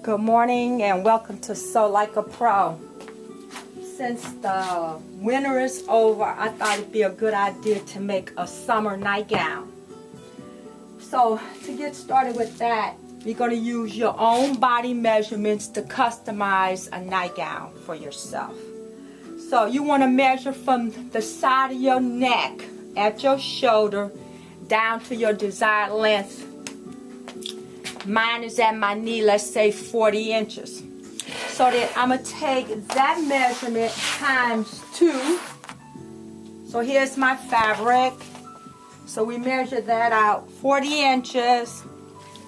Good morning and welcome to Sew Like a Pro. Since the winter is over, I thought it'd be a good idea to make a summer nightgown. So to get started with that, you're going to use your own body measurements to customize a nightgown for yourself. So you want to measure from the side of your neck at your shoulder down to your desired length. Mine is at my knee, let's say 40 inches. So then I'm going to take that measurement times 2. So here's my fabric. So we measure that out, 40 inches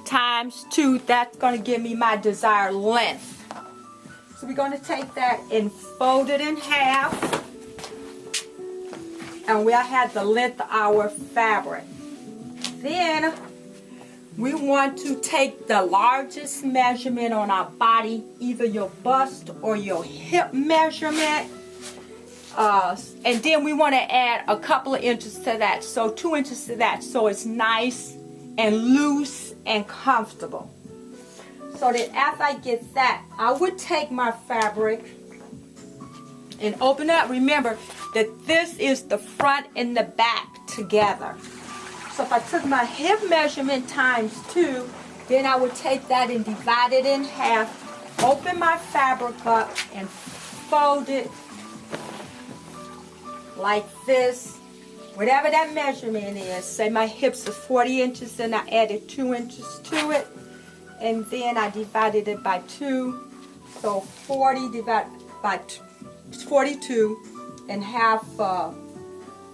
times 2. That's going to give me my desired length. So we're going to take that and fold it in half. And we'll have the length of our fabric. Then we want to take the largest measurement on our body, either your bust or your hip measurement. And then we want to add a couple of inches to that. So 2 inches to that. So it's nice and loose and comfortable. So that after I get that, I would take my fabric and open it up. Remember that this is the front and the back together. So if I took my hip measurement times 2, then I would take that and divide it in half, open my fabric up and fold it like this. Whatever that measurement is, say my hips are 40 inches, then I added 2 inches to it, and then I divided it by 2. So 40 divided by 42 and half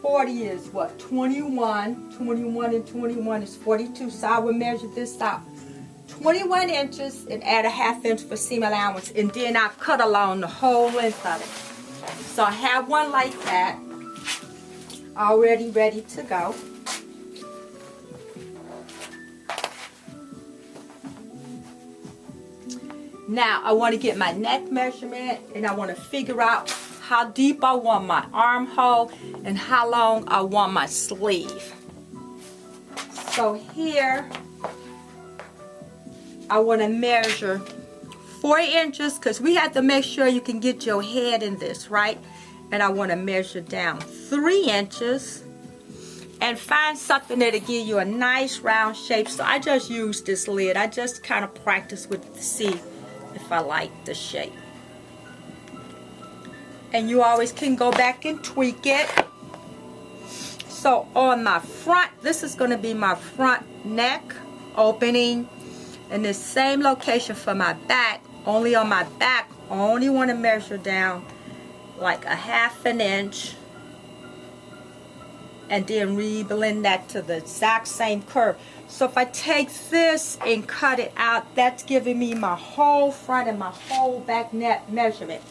40 is what? 21. 21 and 21 is 42. So I will measure this out 21 inches and add a ½ inch for seam allowance. And then I cut along the whole length of it. So I have one like that already ready to go. Now I want to get my neck measurement and I want to figure out how deep I want my armhole and how long I want my sleeve. So here I want to measure 4 inches because we have to make sure you can get your head in this, right? And I want to measure down 3 inches and find something that'll give you a nice round shape. So I just use this lid. I just kind of practice with it to see if I like the shape. And you always can go back and tweak it. So on my front, this is going to be my front neck opening. And the same location for my back. Only on my back, I only want to measure down like a ½ inch. And then reblend that to the exact same curve. So if I take this and cut it out, that's giving me my whole front and my whole back neck measurement.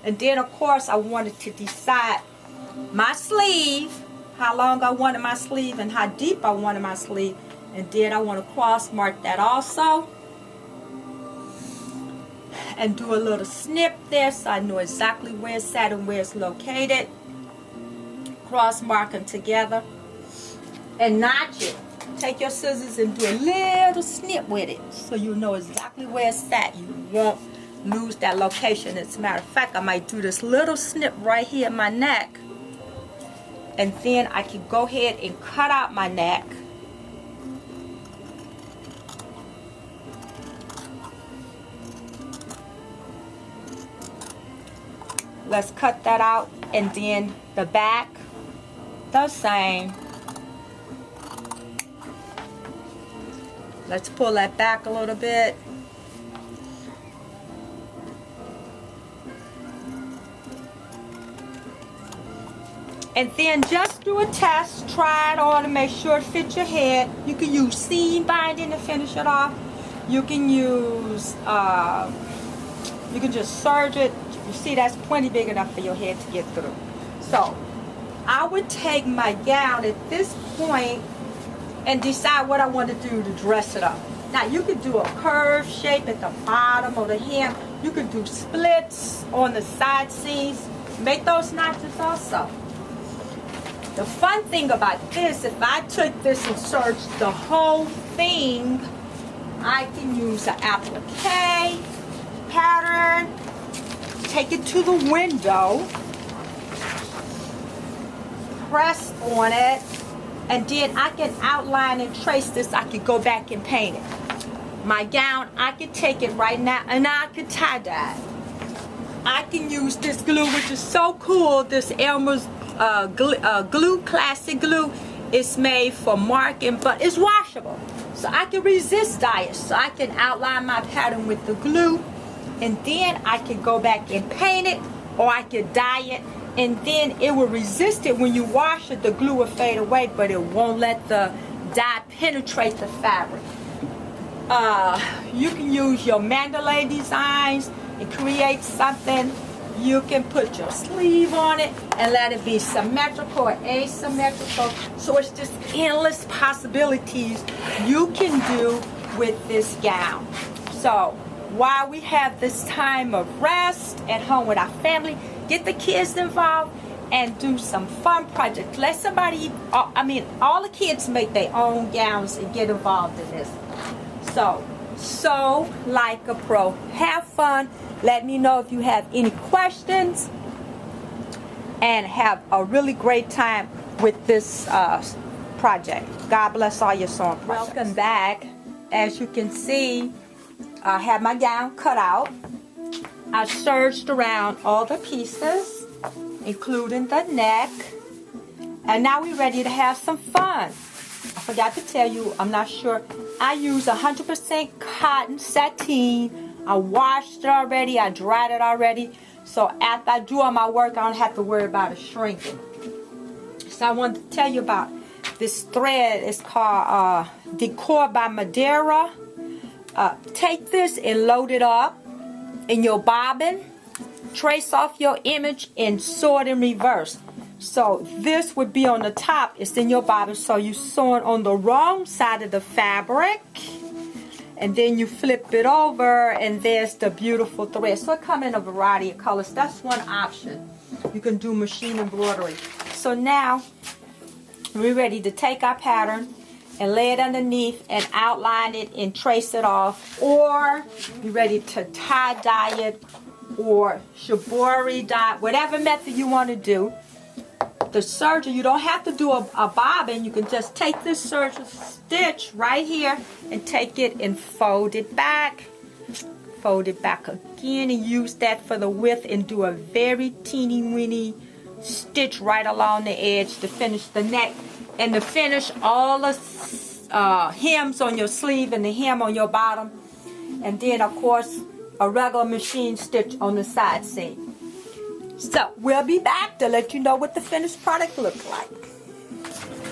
And then of course I wanted to decide my sleeve, how long I wanted my sleeve and how deep I wanted my sleeve. And then I want to cross mark that also. And do a little snip there so I know exactly where it's at and where it's located. Cross mark them together. And notch it. Take your scissors and do a little snip with it so you know exactly where it's at. You won't lose that location. As a matter of fact, I might do this little snip right here in my neck, and then I can go ahead and cut out my neck. Let's cut that out, and then the back the same. Let's pull that back a little bit. And then just do a test, try it on to make sure it fits your head. You can use seam binding to finish it off. You can use, you can just serge it. You see that's plenty big enough for your head to get through. So I would take my gown at this point and decide what I want to do to dress it up. Now you could do a curved shape at the bottom or the hem. You could do splits on the side seams. Make those notches also. The fun thing about this, if I took this and searched the whole thing, I can use an applique pattern, take it to the window, press on it, and then I can outline and trace this. I could go back and paint it. My gown, I could take it right now and I could tie-dye. I can use this glue, which is so cool. This Elmer's glue, classic glue. It's made for marking, but it's washable. So I can resist dye it. So I can outline my pattern with the glue, and then I can go back and paint it, or I could dye it, and then it will resist it. When you wash it, the glue will fade away, but it won't let the dye penetrate the fabric. You can use your mandala designs and create something. You can put your sleeve on it and let it be symmetrical or asymmetrical. So it's just endless possibilities you can do with this gown. So while we have this time of rest at home with our family, get the kids involved and do some fun projects. Let somebody, all the kids make their own gowns and get involved in this. So, sew like a pro. Have fun. Let me know if you have any questions, and have a really great time with this project. God bless all your sewing projects. Welcome back. As you can see, I have my gown cut out. I serged around all the pieces, including the neck. And now we're ready to have some fun. I forgot to tell you, I'm not sure. I use 100% cotton sateen. I washed it already. I dried it already. So after I do all my work, I don't have to worry about it shrinking. So I wanted to tell you about this thread. It's called Decor by Madeira. Take this and load it up in your bobbin. Trace off your image and sew it in reverse. So this would be on the top. It's in your bobbin. So you sew it on the wrong side of the fabric. And then you flip it over, and there's the beautiful thread. So it comes in a variety of colors. That's one option. You can do machine embroidery. So now we're ready to take our pattern and lay it underneath and outline it and trace it off. Or you're ready to tie-dye it or shibori dye, whatever method you want to do. The serger, you don't have to do a bobbin. You can just take this serger stitch right here and take it and fold it back. Fold it back again and use that for the width, and do a very teeny weeny stitch right along the edge to finish the neck, and to finish all the hems on your sleeve and the hem on your bottom. And then of course a regular machine stitch on the side seam. So we'll be back to let you know what the finished product looks like.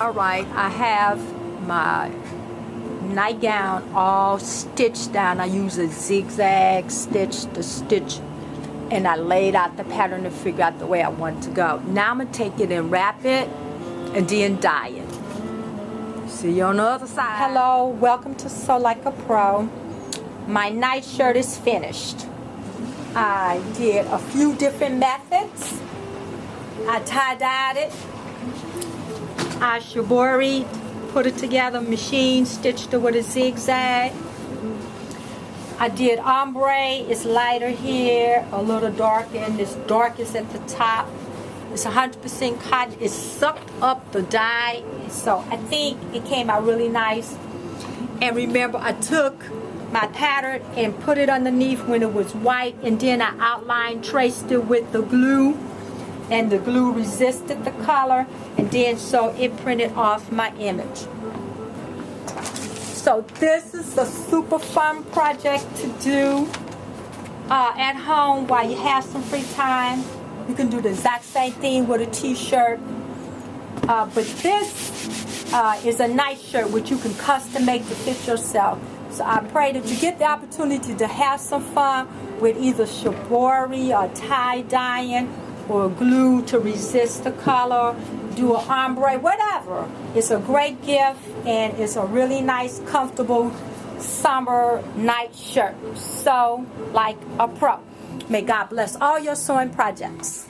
Alright, I have my nightgown all stitched down. I use a zigzag stitch to stitch, and I laid out the pattern to figure out the way I want it to go. Now I'm going to take it and wrap it and then dye it. See you on the other side. Hello, welcome to Sew Like a Pro. My night shirt is finished. I did a few different methods. I tie-dyed it. I shibori, put it together, machine stitched it with a zigzag. I did ombre. It's lighter here, a little darker, and it's darkest at the top. It's 100% cotton. It sucked up the dye, so I think it came out really nice. And remember, I took my pattern and put it underneath when it was white, and then I outlined, traced it with the glue, and the glue resisted the color, and then so it printed off my image. So this is a super fun project to do at home while you have some free time. You can do the exact same thing with a t-shirt, but this is a night shirt which you can custom make to fit yourself. So I pray that you get the opportunity to have some fun with either shibori or tie-dyeing or glue to resist the color, do an ombre, whatever. It's a great gift, and it's a really nice, comfortable summer night shirt. Sew like a pro. May God bless all your sewing projects.